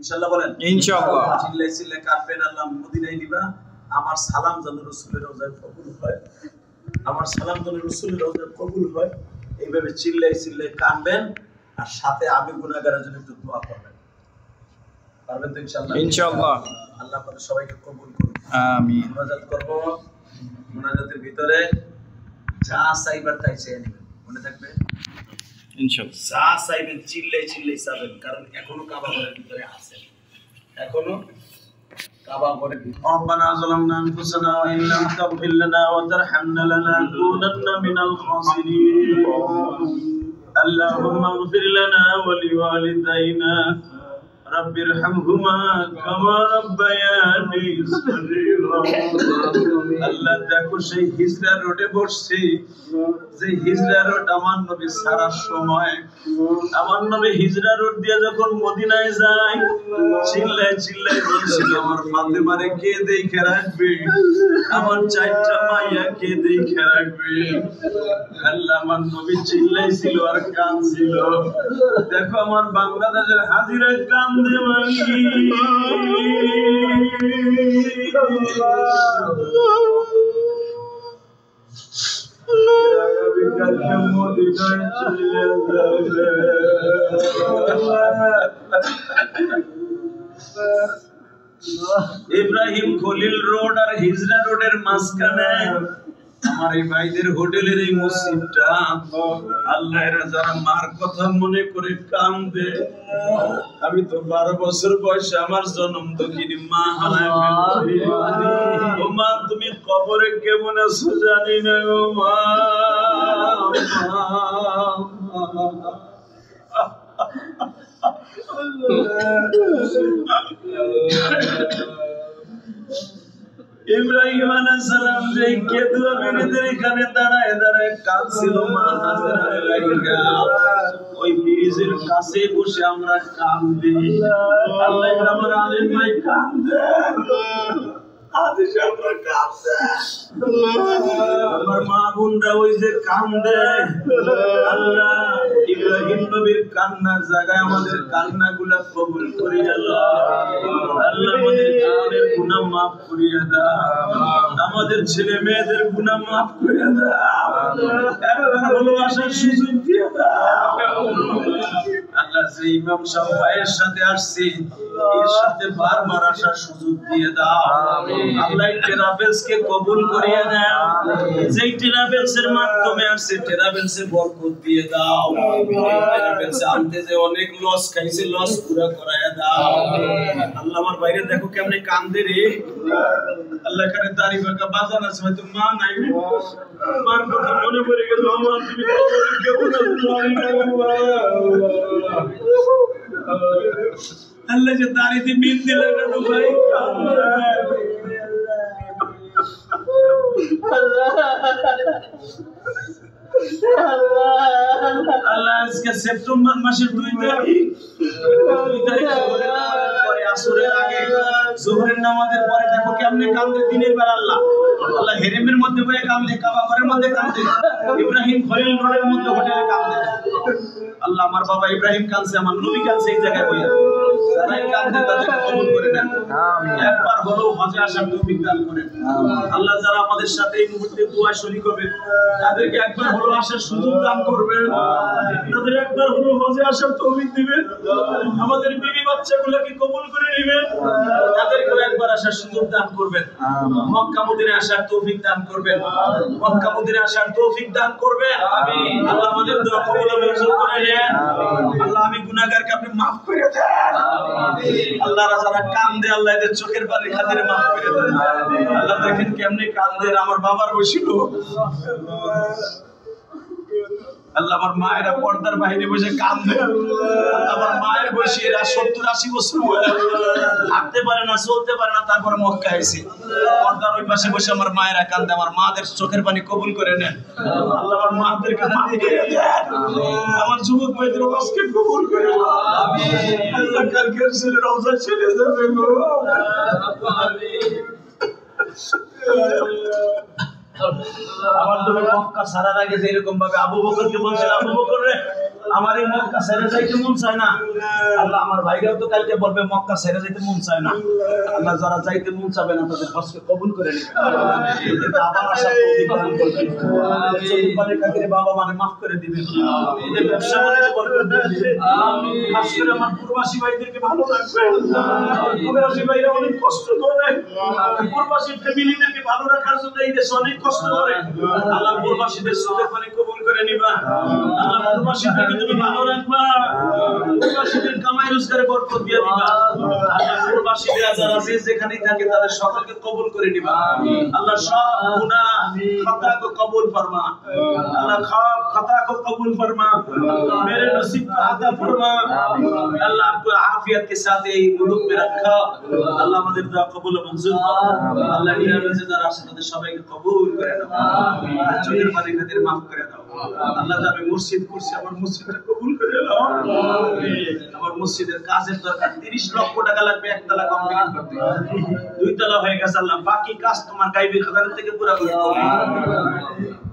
ইনশাআল্লাহ বলেন ইনশাআল্লাহ। চিল্লাই চিল্লাই কাঁদবেন, আল্লাহ মদিনায় নিবা। আমার সালাম যেন রাসূলের রওজায় কবুল হয়, আমার সালাম যেন রাসূলের রওজায় কবুল হয়। এইভাবে চিল্লাই চিল্লাই কাঁদবেন, আর সাথে আমি গুনাহগারের জন্য একটু দোয়া করবেন। পারবেন তো ইনশাআল্লাহ? ইনশাআল্লাহ। আল্লাহ আপনাদের সবাইকে কবুল করুন। আমিন। মুনাজাত করব। মুনাজাতের ভিতরে যা চাইবার তাই চেয়ে নেবেন, মনে থাকবে ইনশাআল্লাহ। যা চাইবেন চিল্লাই চিল্লাই চাবেন, কারণ এখনো কাবা ঘরের ভিতরে আছেন, এখনো কাবা ঘরের ভিতরে। রব্বানা যালামনা আনফুসানা ওয়া ইন লাম তাগফির লানা ওয়া তারহামনা লানাকুনান্না মিনাল খাসিরিন। আল্লাহুম্মা ইগফির লানা ওয়া লিওয়ালিদাইনা রাব্বিরহামহুমা কামা রাব্বায়ানি সগীরা। আল্লাহ দেখো সেই হিজরা রোডে বসছি, যে হিজরা রোড আমার নবী সারা সময়, আমার নবী হিজরা রোড দিয়ে যখন মদিনায় যায় চিল্লায় চিল্লায় বলছিল আমার ফাতেমারে কে দেখে রাখবে, আমার চারটা মাইয়া কে দেখে রাখবে। আল্লাহ আমার নবী চিল্লাইছিল আর কাঁদছিল। দেখো আমার বাংলাদেশের হাজিরা কান্দে মানি। ইব্রাহিম খলিল রোড আর হিজরা রোডের মাঝখানে আমার এই ভাইদের হোটেলের এই মসজিদটা, আল্লাহ এরা যারা মার কথা মনে করে কান্দে। আমি তো 12 বছর বয়সে আমার জন্ম দক্ষিণী মা হারায় ফেলেছি। ও মা তুমি কবরে কেমন আছো জানি না গো মা। ইব্রাহিম আলাইহিস সালাম যে কেদুয়া বিরিদের এখানে দাঁড়ায় দাঁড়ায় কাঁদছিল মা হাজেরার লাগা, ওই ব্রিজের কাছে বসে আমরা কাঁদি। আল্লাহ আমার আলেম ভাই কাঁদে, আদেশ আমরা কাঁদে, আমার মা বোনরা ওই যে কাঁদে। আল্লাহ ইব্রাহিম নবীর কান্নার জায়গায় আমাদের কান্নাগুলা কবুল করিয়া দাও। আল্লাহ আমাদের জীবনের গুনাহ মাফ করিয়া দাও, আমাদের ছেলে মেয়েদের গুনাহ মাফ করিয়া দাও, একবার ভালোবাসার সুযোগ দিয়ে দাও। আল্লাহ যে ইমাম সাহেব ভাইয়ের সাথে আসছি, এর সাথে বারবার আসার সুযোগ দিয়ে দাও। আল্লাহ ট্রাভেলসকে কবুল করিয়া দাও, যেই ট্রাভেলসের মাধ্যমে আসছে ট্রাভেলসে বরকত দিয়ে দাও। ট্রাভেলসে আনতে যে অনেক লস খাইছে, লস পুরো করায়া দাও। আল্লাহ আমার বাইরে দেখো কেমনে কান্দে রে। আল্লাহ করে দাড়ি বাঁকা বাজান আছে, হয়তো মা নাই, মার কথা মনে পড়ে গেল। আমার তুমি কবরে কেমন আছো আল্লাহ যে দাড়িতে বিন্দু লাগানো ভাই আল্লাহ আজকে সেপ্টেম্বর মাসের 2 তারিখ, 2 তারিখ পরে আসরের আগে জোহরের নামাজের পরে দেখো কেমনে কান্দে দিনের বেলা। আল্লাহ আল্লাহ হেরেমের মধ্যে বয়ে কান্দে, কাবা ঘরের মধ্যে কান্দে, ইব্রাহিম খলিল রোডের মধ্যে হোটেলে কান্দে। আল্লাহ আমার বাবা ইব্রাহিম কাঁদছে, আমার নবী কাঁদছে এই জায়গায় বইয়া। যারাই কাঁদে তাদের কবুল করে নেন, একবার হলেও হজে আসার তৌফিক দান করেন। আল্লাহ যারা আমাদের সাথে এই মুহূর্তে দোয়া শরীক হবে তাদেরকে একবার হলেও আসার সুযোগ দান করবেন, তাদের একবার হলেও হজে আসার তৌফিক দিবেন। আমাদের বিবি বাচ্চাগুলোকে কবুল করে নেবেন, তাদেরকেও একবার আসার সুযোগ দান করবেন। মক্কা মদিনায় আসার তৌফিক দান করবেন, মক্কা মদিনায় আসার তৌফিক দান করবেন। আল্লাহ আমাদের দোয়া কবুল মঞ্জুর করে নেন। আল্লাহ আমি গুনাহগারকে আপনি মাফ করে দেন। আল্লাহ যারা কান্দে আল্লাহ এদের চোখের পানির খাতিরে মাফ করে দেন। আল্লাহ দেখেন কেমনে কান্দে। আমার বাবার বসিল, আল্লাহ আমার মায়েরা পর্দার বাইরে বসে কান্দে। আমার মায়ের বয়সী এরা 70-80 বছর, হাঁটতে পারে না, চলতে পারে না, তারপরে মক্কা এসে পর্দার ওই পাশে বসে আমার মায়েরা কান্দে। আমার মাদের চোখের পানি কবুল করে নেন। আল্লাহ আমার মাদেরকে মাফ করে দেন, আমার যুবক ভাইদের আজকে কবুল করে নেন। আল্লাহ কালকের ছেলে রওজা চলে যাবে গো। আমার তুমি মক্কা ছাড়ার আগে যেরকম ভাবে আবু বকরকে বলছিল, আবু বকর রে আমার এই মক্কা ছেড়ে যাইতে মন চায় না আল্লাহ আমার ভাইরাও তো কালকে বলবে মক্কা ছেড়ে যাইতে মন চায় না আল্লাহ যারা যাইতে মন চাবে না তাদের হজকে কবুল করে নেবেন আবার আশা প্রতিপালন করবেন চতুর্পালের খাতিরে বাবা মানে মাফ করে দিবেন এদের ব্যবসা বাণিজ্য বরকত দিয়ে দিবেন আমিন খাস করে আমার প্রবাসী ভাইদেরকে ভালো রাখবেন প্রবাসী ভাইরা অনেক কষ্ট করে প্রবাসী ফ্যামিলিদেরকে ভালো রাখার জন্য এই দেশে অনেক কষ্ট করে আল্লাহ প্রবাসীদের সুখের পানি কবুল করে নিবা আল্লাহ প্রবাসীদেরকে তুমি ভালো রাখবা প্রবাসীদের কামাই রোজগারে বরকত দিয়ে দিবা আল্লাহ প্রবাসীরা যারা যেখানেই থাকে তাদের সকলকে কবুল করে নিবা আল্লাহ সব গুনাহ খাতা को कबूल फरमा अल्लाह खाब खता को कबूल फरमा मेरे नसीब का अता फरमा अल्लाह आपको आफियत के साथ ये मुल्क में रखा अल्लाह আমাদের দোয়া কবুল ও মঞ্জুর করো আল্লাহ নিরাপদে যারা আসে তাদের সবাইকে কবুল করে নাও আমিন চোখের পানি খাতির maaf করে দাও আল্লাহ যাবে মসজিদ করছে আমার মসজিদটা কবুল করে নাও আমিন আমার মসজিদের কাজের দরকার 30 লক্ষ টাকা লাগবে একতলা কমপ্লিট করতে দুই তলা হয়ে গেছে আল্লাহ বাকি কাজ তোমার গায়বী খাজানা থেকে পুরো করে দাও